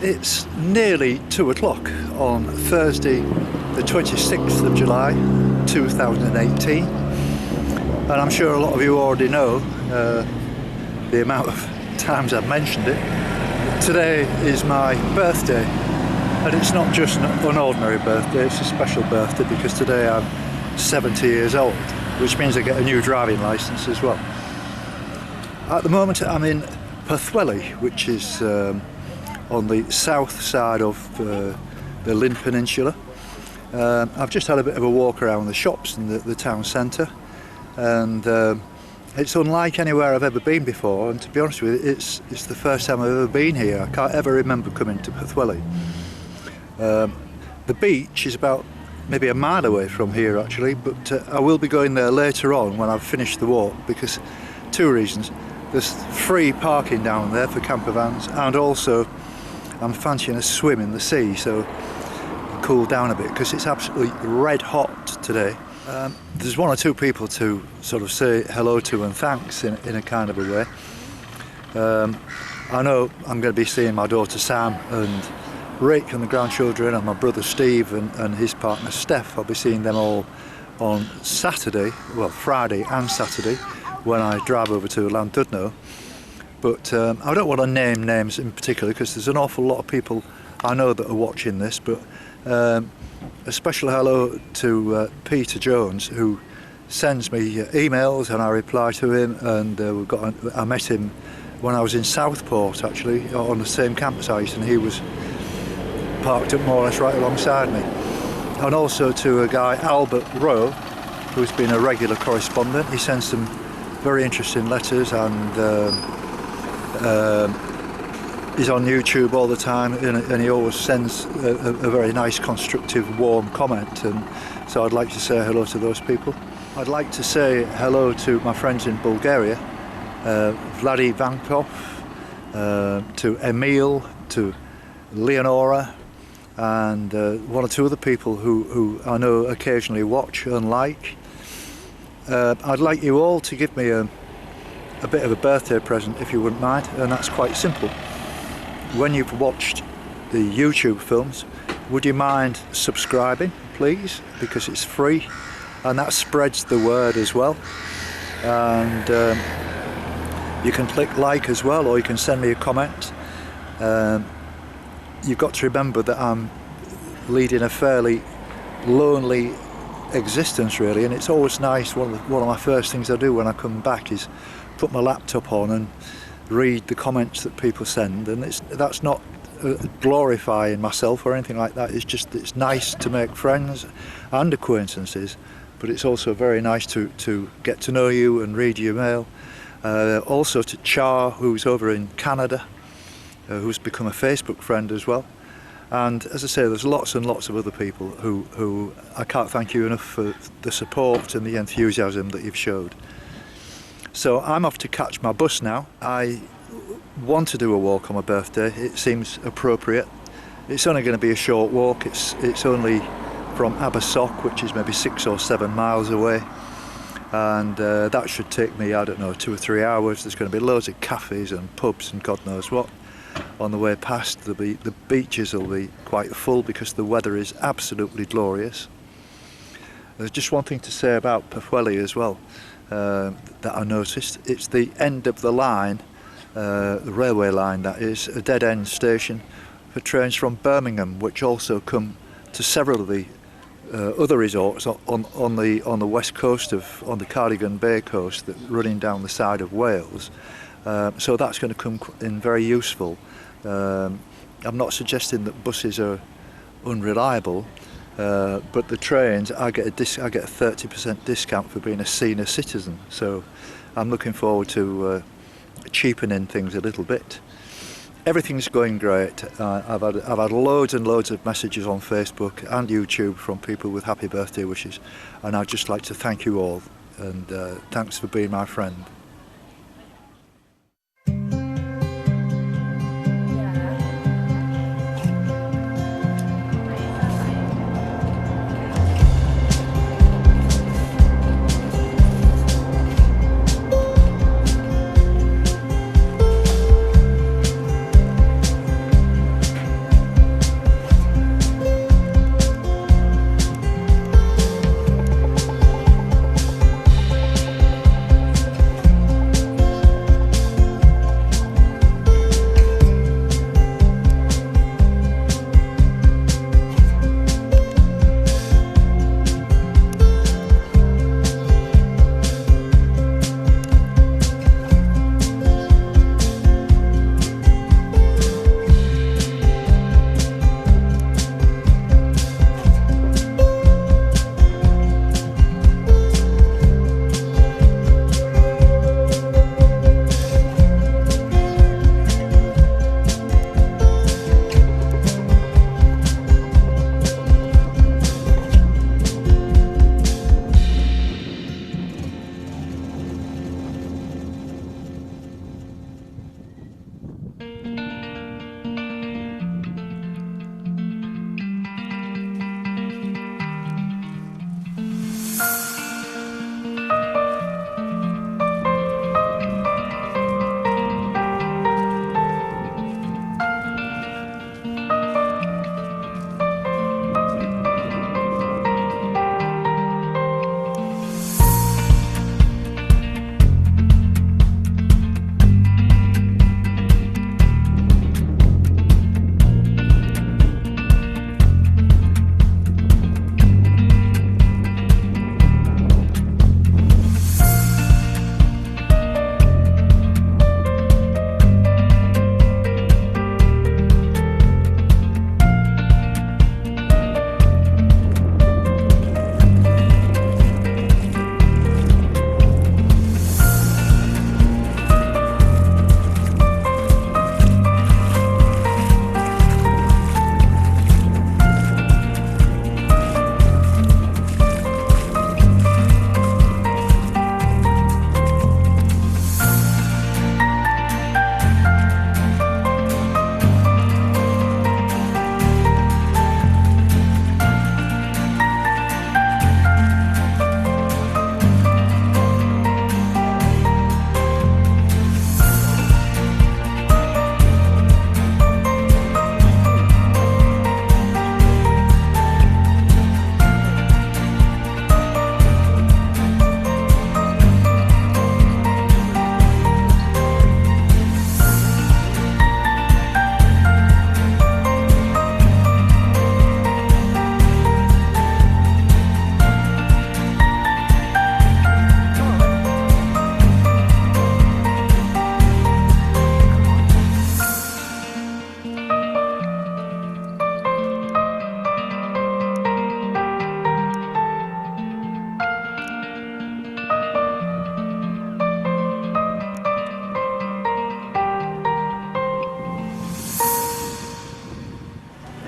It's nearly 2 o'clock on Thursday the 26th of July 2018, and I'm sure a lot of you already know the amount of times I've mentioned it. Today is my birthday, and it's not just an ordinary birthday, it's a special birthday because today I'm 70 years old, which means I get a new driving licence as well. At the moment I'm in Pwllheli, which is on the south side of the Llyn Peninsula. I've just had a bit of a walk around the shops in the town centre, and it's unlike anywhere I've ever been before, and to be honest with you, it's the first time I've ever been here. I can't ever remember coming to Pwllheli. The beach is about maybe a mile away from here actually, but I will be going there later on when I've finished the walk, because two reasons. There's free parking down there for camper vans, and also I'm fancying a swim in the sea, so cool down a bit because it's absolutely red hot today. There's one or two people to sort of say hello to and thanks in a kind of a way. I know I'm going to be seeing my daughter Sam and Rick and the grandchildren, and my brother Steve and his partner Steph. I'll be seeing them all on Saturday, well Friday and Saturday, when I drive over to Llandudno. But I don't want to name names in particular because there's an awful lot of people I know that are watching this, but a special hello to Peter Jones, who sends me emails and I reply to him, and I met him when I was in Southport actually, on the same campsite, and he was parked up more or less right alongside me. And also to a guy, Albert Rowe, who's been a regular correspondent. He sends some very interesting letters, and he's on YouTube all the time, and he always sends a very nice, constructive, warm comment, and so I'd like to say hello to those people. I'd like to say hello to my friends in Bulgaria, Vladi Vankov, to Emil, to Leonora, and one or two other people who I know occasionally watch and like. I'd like you all to give me a bit of a birthday present, if you wouldn't mind, and that's quite simple. When you've watched the YouTube films, would you mind subscribing, please, because it's free, and that spreads the word as well. And you can click like as well, or you can send me a comment. You've got to remember that I'm leading a fairly lonely existence really, and it's always nice. One of my first things I do when I come back is put my laptop on and read the comments that people send, and that's not glorifying myself or anything like that. It's nice to make friends and acquaintances, but it's also very nice to get to know you and read your mail. Also to Char, who's over in Canada, who's become a Facebook friend as well. And as I say, there's lots and lots of other people who I can't thank you enough for the support and the enthusiasm that you've showed. So I'm off to catch my bus now. I want to do a walk on my birthday. It seems appropriate. It's only going to be a short walk. It's only from Abersoch, which is maybe 6 or 7 miles away. And that should take me, I don't know, 2 or 3 hours. There's going to be loads of cafes and pubs and God knows what. On the way past, the beaches will be quite full because the weather is absolutely glorious. There's just one thing to say about Pwllheli as well that I noticed. It's the end of the line, the railway line that is, a dead-end station for trains from Birmingham, which also come to several of the other resorts on the west coast on the Cardigan Bay coast, that running down the side of Wales. So that's going to come in very useful. I'm not suggesting that buses are unreliable, but the trains, I get a 30% discount for being a senior citizen. So I'm looking forward to cheapening things a little bit. Everything's going great. I've had loads and loads of messages on Facebook and YouTube from people with happy birthday wishes, and I'd just like to thank you all, and thanks for being my friend.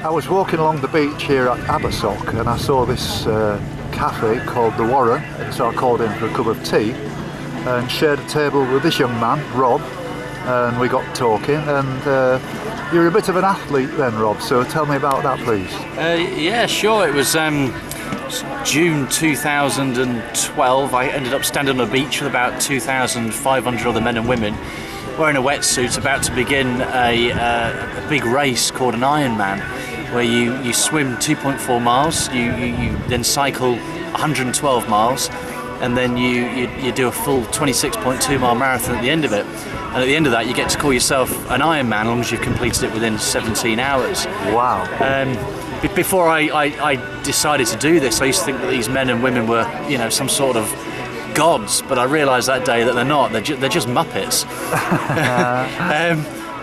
I was walking along the beach here at Abersoch and I saw this cafe called The Warren, and so I called in for a cup of tea and shared a table with this young man, Rob, and we got talking. And you're a bit of an athlete then, Rob, so tell me about that, please. Yeah, sure. It was June 2012. I ended up standing on a beach with about 2,500 other men and women wearing a wetsuit, about to begin a big race called an Ironman, where you swim 2.4 miles, you then cycle 112 miles, and then you do a full 26.2 mile marathon at the end of it. And at the end of that, you get to call yourself an Ironman as long as you've completed it within 17 hours. Wow. Before I decided to do this, I used to think that these men and women were, some sort of gods, but I realised that day that they're not. They're just Muppets.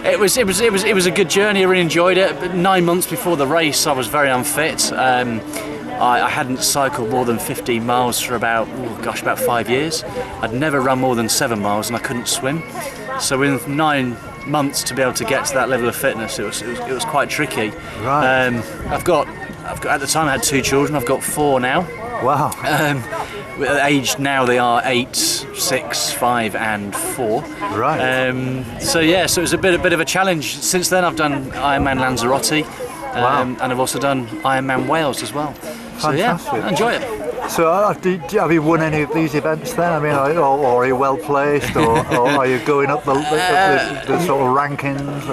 It was a good journey. I really enjoyed it. But 9 months before the race, I was very unfit. I hadn't cycled more than 15 miles for about 5 years. I'd never run more than 7 miles, and I couldn't swim. So in 9 months to be able to get to that level of fitness, it was quite tricky. Right. I've got at the time I had 2 children. I've got 4 now. Wow. Aged now, they are 8, 6, 5 and 4. Right. So it was a bit of a challenge. Since then I've done Ironman Lanzarote, wow. And I've also done Ironman Wales as well. Fantastic. So yeah, I enjoy it. So have you won any of these events then? I mean, or are you well placed, or are you going up the sort of rankings?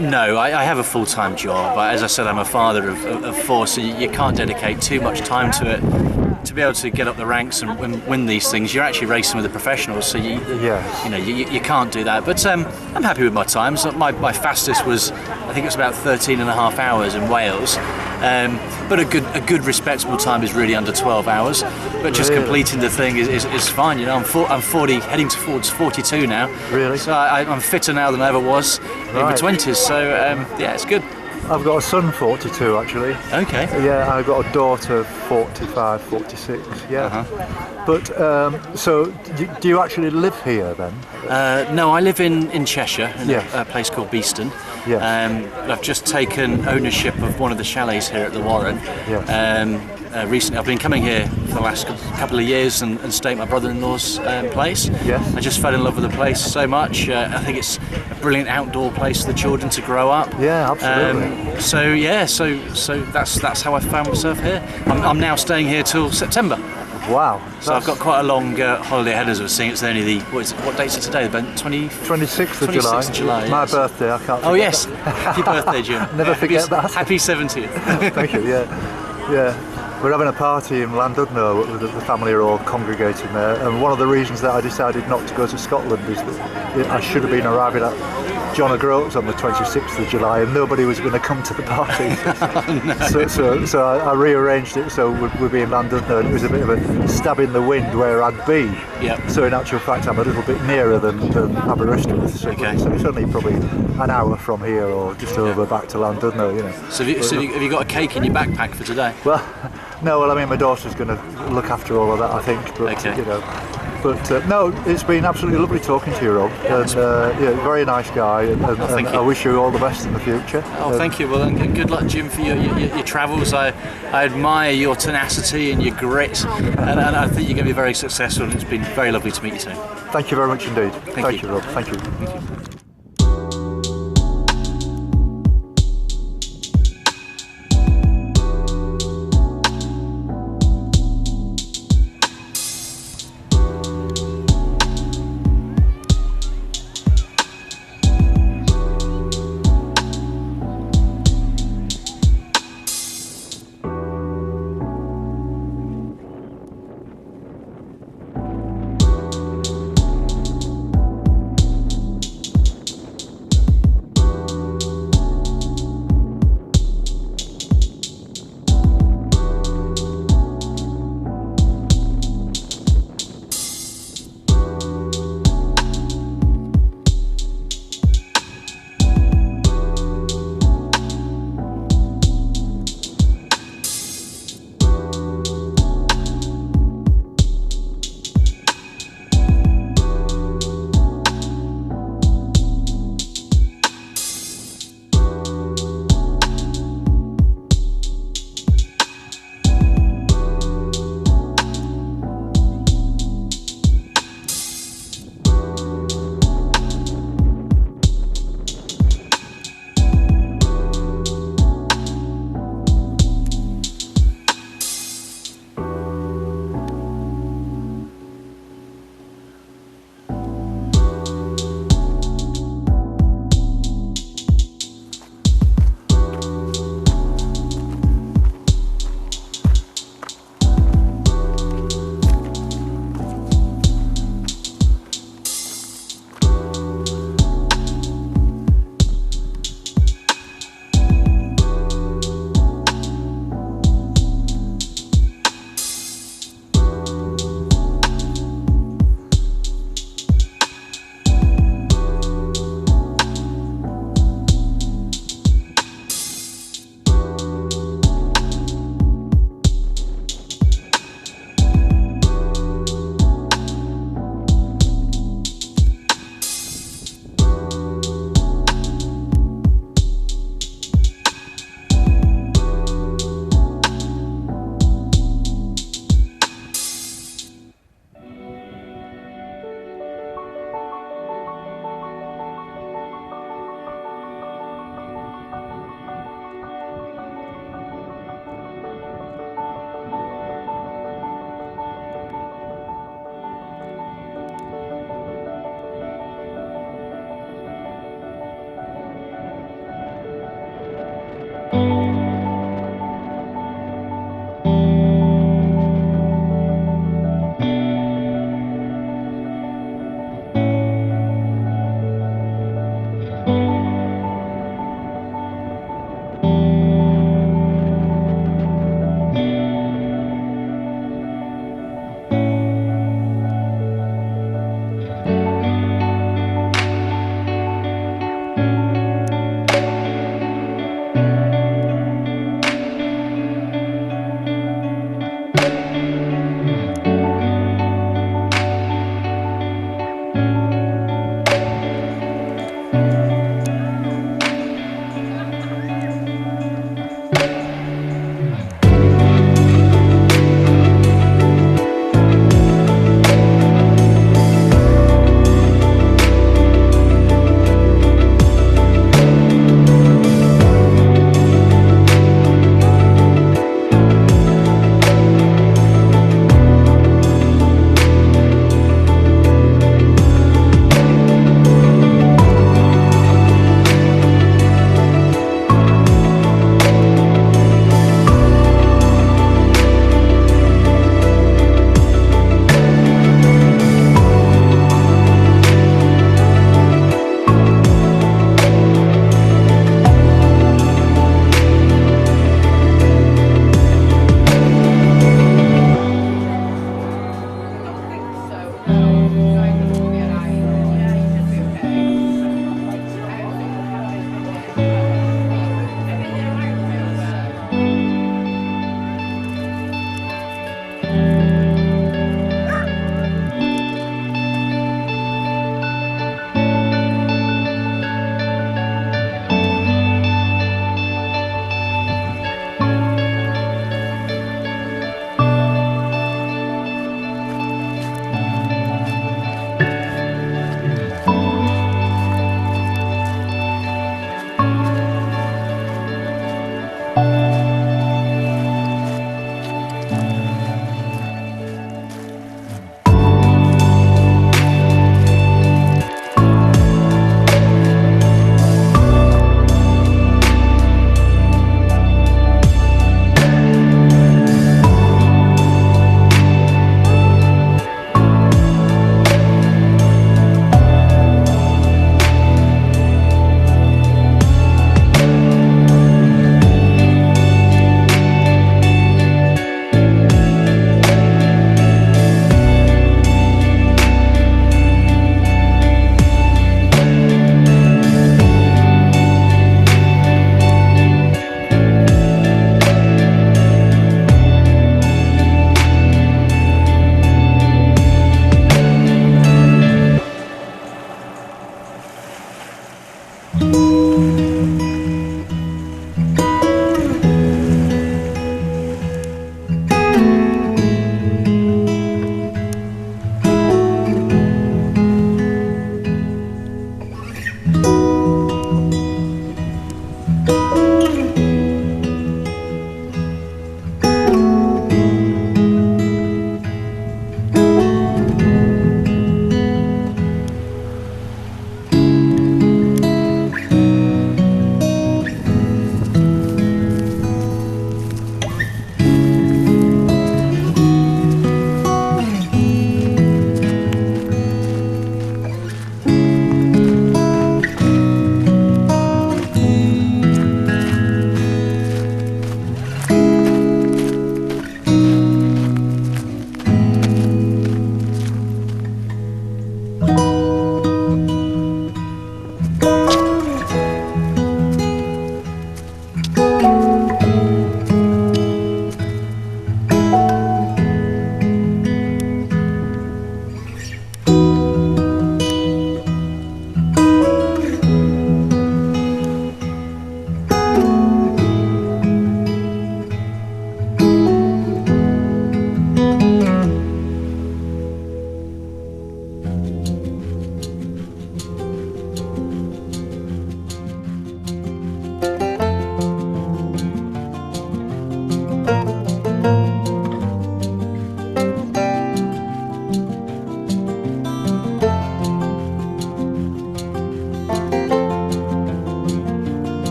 No, I have a full-time job. As I said, I'm a father of 4, so you can't dedicate too much time to it. To be able to get up the ranks and win these things, you're actually racing with the professionals, so you can't do that. But I'm happy with my times. My fastest was, I think it was about 13 and a half hours in Wales. But a good respectable time is really under 12 hours. But just completing the thing is fine. I'm 40, heading towards 42 now. Really? So I'm fitter now than I ever was in my 20s. So it's good. I've got a son 42 actually. Okay. Yeah, I've got a daughter 45, 46. Yeah. Uh-huh. But so do you actually live here then? No, I live in Cheshire, in yes. a place called Beeston. Yes. I've just taken ownership of one of the chalets here at the Warren. Yes. Recently, I've been coming here for the last couple of years and staying at my brother-in-law's place. Yes. I just fell in love with the place so much. I think it's a brilliant outdoor place for the children to grow up. Yeah, absolutely. So that's how I found myself here. I'm now staying here till September. Wow. So I've got quite a long holiday ahead, as I was saying. It's only what date's it today? The 26th of July. 26th of July. My yes. birthday, I can't forget. Oh yes, happy birthday, Jim. Never forget that. Happy 70th. Thank you, yeah. We're having a party in Llandudno. The family are all congregating there, and one of the reasons that I decided not to go to Scotland is that I should have been arriving at John O'Groats on the 26th of July, and nobody was going to come to the party. Oh, no. So I rearranged it so we'd be in Llandudno, and it was a bit of a stab in the wind where I'd be. Yep. So in actual fact, I'm a little bit nearer than Abersoch. So it's only probably an hour from here, or just over back to Llandudno. So have you got a cake in your backpack for today? Well, no. Well, I mean, my daughter's going to look after all of that, I think. But okay. But no, it's been absolutely lovely talking to you, Rob. And very nice guy, and I wish you all the best in the future. Oh, thank you. Well, and good luck, Jim, for your travels. I admire your tenacity and your grit, and I think you're going to be very successful. And it's been very lovely to meet you too. Thank you very much indeed. Thank you, Rob. Thank you. Thank you.